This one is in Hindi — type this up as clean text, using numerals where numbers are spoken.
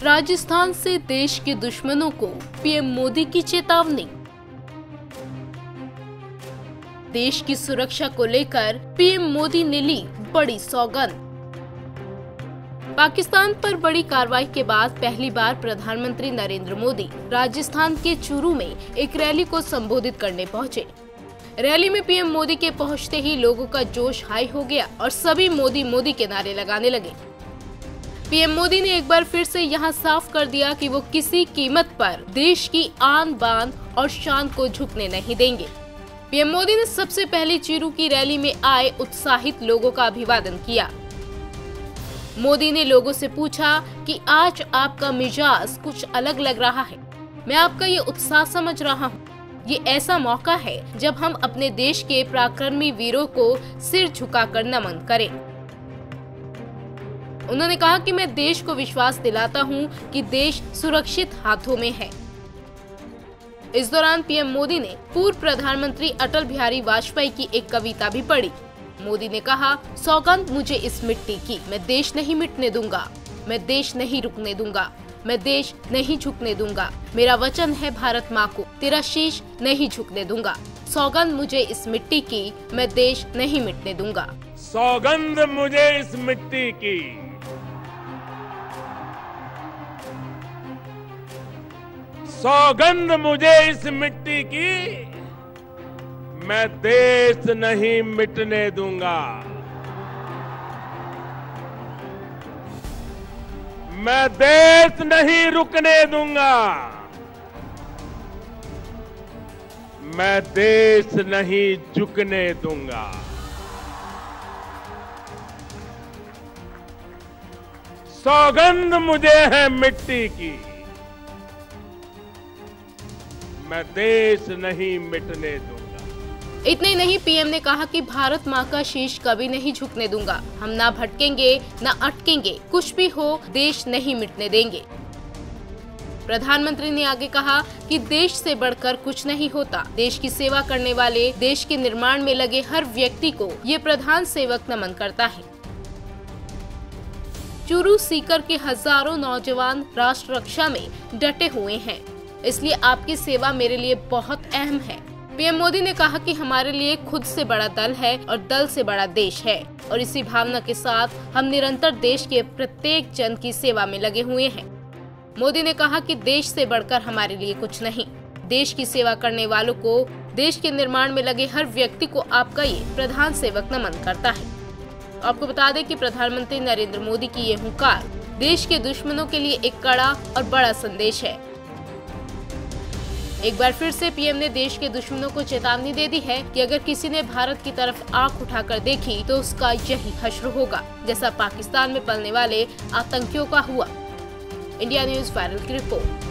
राजस्थान से देश के दुश्मनों को पीएम मोदी की चेतावनी। देश की सुरक्षा को लेकर पीएम मोदी ने ली बड़ी सौगंध। पाकिस्तान पर बड़ी कार्रवाई के बाद पहली बार प्रधानमंत्री नरेंद्र मोदी राजस्थान के चूरू में एक रैली को संबोधित करने पहुंचे। रैली में पीएम मोदी के पहुंचते ही लोगों का जोश हाई हो गया और सभी मोदी मोदी के नारे लगाने लगे। पीएम मोदी ने एक बार फिर से यहां साफ कर दिया कि वो किसी कीमत पर देश की आन बान और शान को झुकने नहीं देंगे। पीएम मोदी ने सबसे पहले चूरू की रैली में आए उत्साहित लोगों का अभिवादन किया। मोदी ने लोगों से पूछा कि आज आपका मिजाज कुछ अलग लग रहा है। मैं आपका ये उत्साह समझ रहा हूँ। ये ऐसा मौका है जब हम अपने देश के पराक्रमी वीरों को सिर झुकाकर नमन करें। उन्होंने कहा कि मैं देश को विश्वास दिलाता हूं कि देश सुरक्षित हाथों में है। इस दौरान पीएम मोदी ने पूर्व प्रधानमंत्री अटल बिहारी वाजपेयी की एक कविता भी पढ़ी। मोदी ने कहा, सौगंध मुझे इस मिट्टी की, मैं देश नहीं मिटने दूंगा, मैं देश नहीं रुकने दूंगा, मैं देश नहीं झुकने दूंगा। मेरा वचन है भारत माँ को, तेरा शीश नहीं झुकने दूंगा। सौगंध मुझे इस मिट्टी की, मैं देश नहीं मिटने दूंगा। सौगंध मुझे इस मिट्टी की, सौगंध मुझे इस मिट्टी की, मैं देश नहीं मिटने दूंगा। मैं देश नहीं रुकने दूंगा। मैं देश नहीं झुकने दूंगा। सौगंध मुझे है मिट्टी की, मैं देश नहीं मिटने दूंगा। इतने ही नहीं, पीएम ने कहा कि भारत माँ का शीश कभी नहीं झुकने दूंगा। हम ना भटकेंगे ना अटकेंगे, कुछ भी हो देश नहीं मिटने देंगे। प्रधानमंत्री ने आगे कहा कि देश से बढ़कर कुछ नहीं होता। देश की सेवा करने वाले, देश के निर्माण में लगे हर व्यक्ति को ये प्रधान सेवक नमन करता है। चूरू सीकर के हजारों नौजवान राष्ट्र रक्षा में डटे हुए हैं, इसलिए आपकी सेवा मेरे लिए बहुत अहम है। पीएम मोदी ने कहा कि हमारे लिए खुद से बड़ा दल है और दल से बड़ा देश है, और इसी भावना के साथ हम निरंतर देश के प्रत्येक जन की सेवा में लगे हुए हैं। मोदी ने कहा कि देश से बढ़कर हमारे लिए कुछ नहीं। देश की सेवा करने वालों को, देश के निर्माण में लगे हर व्यक्ति को आपका ये प्रधान सेवक नमन करता है। आपको बता दें कि प्रधानमंत्री नरेंद्र मोदी की ये हुंकार देश के दुश्मनों के लिए एक कड़ा और बड़ा संदेश है। एक बार फिर से पीएम ने देश के दुश्मनों को चेतावनी दे दी है कि अगर किसी ने भारत की तरफ आंख उठाकर देखी तो उसका यही हश्र होगा, जैसा पाकिस्तान में पलने वाले आतंकियों का हुआ। इंडिया न्यूज़ वायरल की रिपोर्ट।